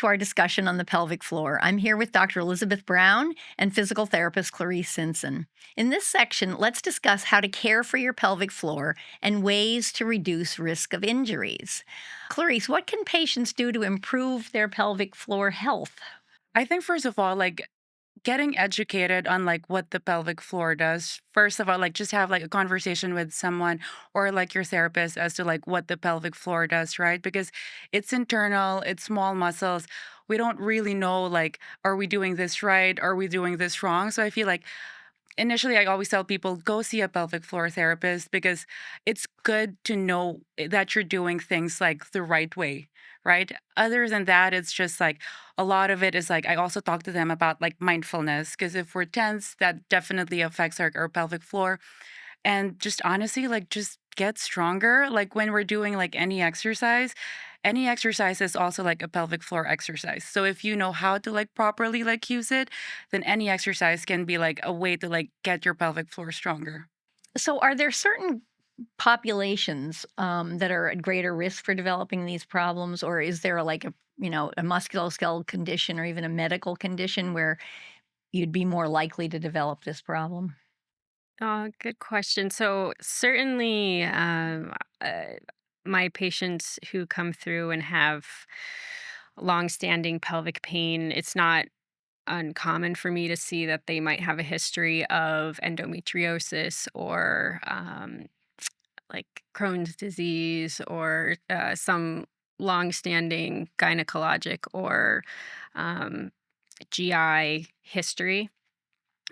to our discussion on the pelvic floor. I'm here with Dr. Elizabeth Brown and physical therapist Clarice Simpson. In this section, let's discuss how to care for your pelvic floor and ways to reduce risk of injuries. Clarice, what can patients do to improve their pelvic floor health? I think first of all, getting educated on what the pelvic floor does. First of all, just have a conversation with someone or your therapist as to what the pelvic floor does, right? Because it's internal, it's small muscles. We don't really know are we doing this right? Are we doing this wrong? So I feel like initially I always tell people go see a pelvic floor therapist because it's good to know that you're doing things the right way, right? Other than that, it's just a lot of it is I also talk to them about mindfulness because if we're tense, that definitely affects our pelvic floor. And just honestly, just get stronger. Like when we're doing any exercise is also like a pelvic floor exercise. So if you know how to properly use it, then any exercise can be a way to get your pelvic floor stronger. So, are there certain populations that are at greater risk for developing these problems, or is there a musculoskeletal condition or even a medical condition where you'd be more likely to develop this problem? Good question. So certainly, my patients who come through and have long-standing pelvic pain, it's not uncommon for me to see that they might have a history of endometriosis or like Crohn's disease or some long-standing gynecologic or um, GI history.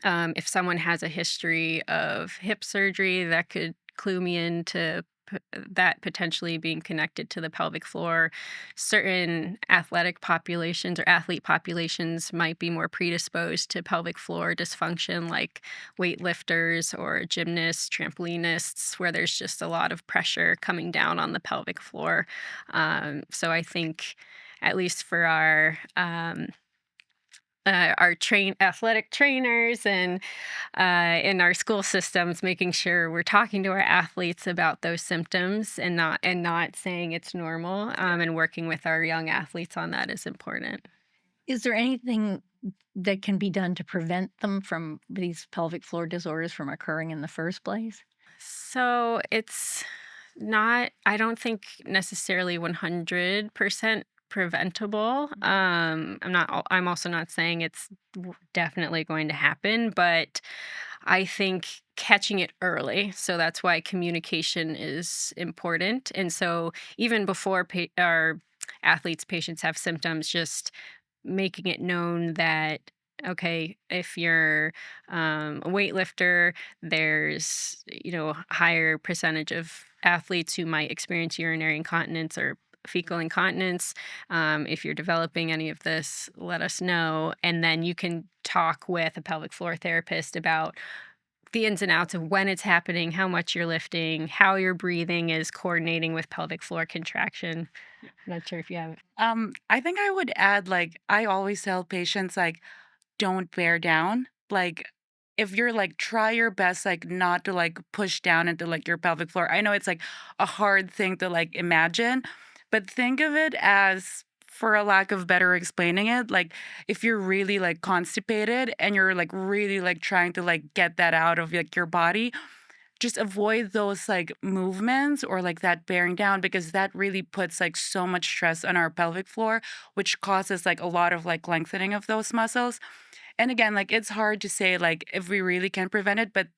If someone has a history of hip surgery, that could clue me into that potentially being connected to the pelvic floor. Certain athletic populations or athlete populations might be more predisposed to pelvic floor dysfunction, like weightlifters or gymnasts, trampolinists, where there's just a lot of pressure coming down on the pelvic floor. So I think, at least for our train athletic trainers and in our school systems, making sure we're talking to our athletes about those symptoms and not saying it's normal, and working with our young athletes on that is important. Is there anything that can be done to prevent them from these pelvic floor disorders from occurring in the first place? So it's not, I don't think, necessarily 100% preventable. I'm also not saying it's definitely going to happen, but I think catching it early. So that's why communication is important. And so even before our athletes, patients have symptoms, just making it known that, okay, if you're a weightlifter, there's, higher percentage of athletes who might experience urinary incontinence or fecal incontinence. If you're developing any of this, let us know. And then you can talk with a pelvic floor therapist about the ins and outs of when it's happening, how much you're lifting, how your breathing is coordinating with pelvic floor contraction. I'm not sure if you have. I think I would add I always tell patients don't bear down. If you're try your best not to push down into your pelvic floor. I know it's a hard thing to imagine, but think of it as, for a lack of better explaining it, if you're really constipated and you're really trying to get that out of your body, just avoid those movements or that bearing down because that really puts so much stress on our pelvic floor, which causes a lot of lengthening of those muscles. And again, it's hard to say if we really can prevent it, but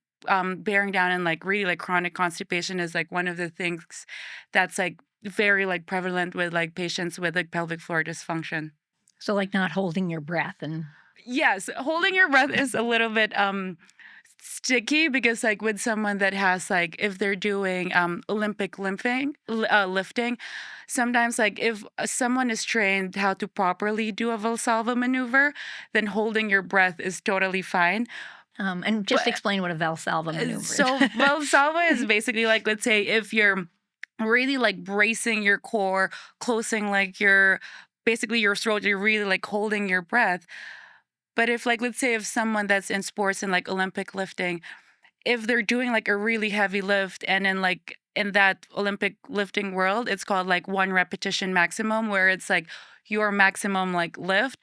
bearing down and really chronic constipation is one of the things that's very prevalent with patients with pelvic floor dysfunction. So, like not holding your breath and Yes, holding your breath is a little bit sticky because with someone that has if they're doing Olympic lifting, sometimes if someone is trained how to properly do a Valsalva maneuver, then holding your breath is totally fine. and just But explain what a Valsalva maneuver is. so Valsalva is basically let's say if you're really bracing your core, closing your basically your throat, you're really holding your breath. But if let's say if someone that's in sports and Olympic lifting, if they're doing a really heavy lift and then in that Olympic lifting world, it's called like one repetition maximum, where it's like your maximum like lift.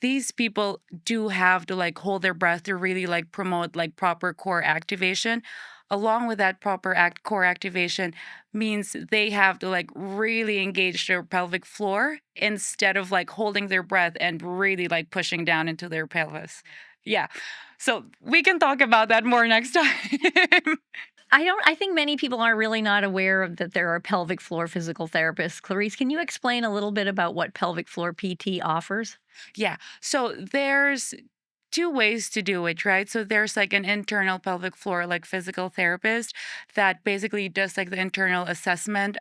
These people do have to like hold their breath to really like promote like proper core activation. Along with that proper core activation means they have to like really engage their pelvic floor instead of like holding their breath and really like pushing down into their pelvis. Yeah. So we can talk about that more next time. I think many people are really not aware of that there are pelvic floor physical therapists. Clarice, can you explain a little bit about what pelvic floor PT offers? Yeah. So there's two ways to do it, right? So there's like an internal pelvic floor, like physical therapist that basically does like the internal assessment.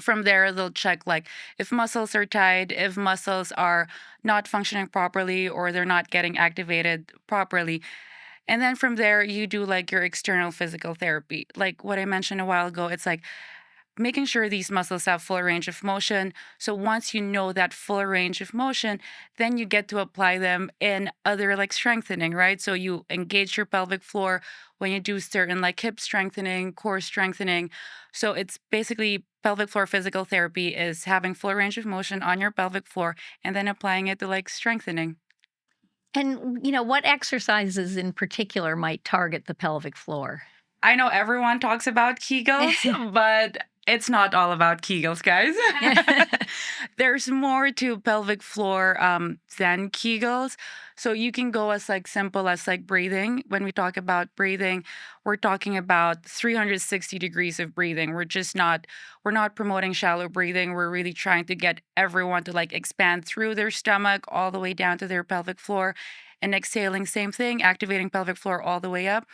From there, they'll check like if muscles are tight, if muscles are not functioning properly, or they're not getting activated properly. And then from there, you do like your external physical therapy. Like what I mentioned a while ago, it's like making sure these muscles have full range of motion. So once you know that full range of motion, then you get to apply them in other like strengthening, right? So you engage your pelvic floor when you do certain like hip strengthening, core strengthening. So it's basically pelvic floor physical therapy is having full range of motion on your pelvic floor and then applying it to like strengthening. And, what exercises in particular might target the pelvic floor? I know everyone talks about Kegels, but it's not all about Kegels, guys. There's more to pelvic floor than Kegels. So you can go as like simple as like breathing. When we talk about breathing, we're talking about 360 degrees of breathing. We're not promoting shallow breathing. We're really trying to get everyone to like expand through their stomach all the way down to their pelvic floor, and exhaling, same thing, activating pelvic floor all the way up.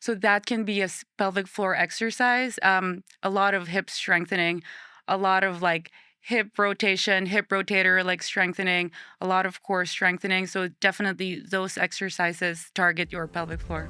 So that can be a pelvic floor exercise. A lot of hip strengthening, a lot of like hip rotation, hip rotator like strengthening, a lot of core strengthening. So definitely those exercises target your pelvic floor.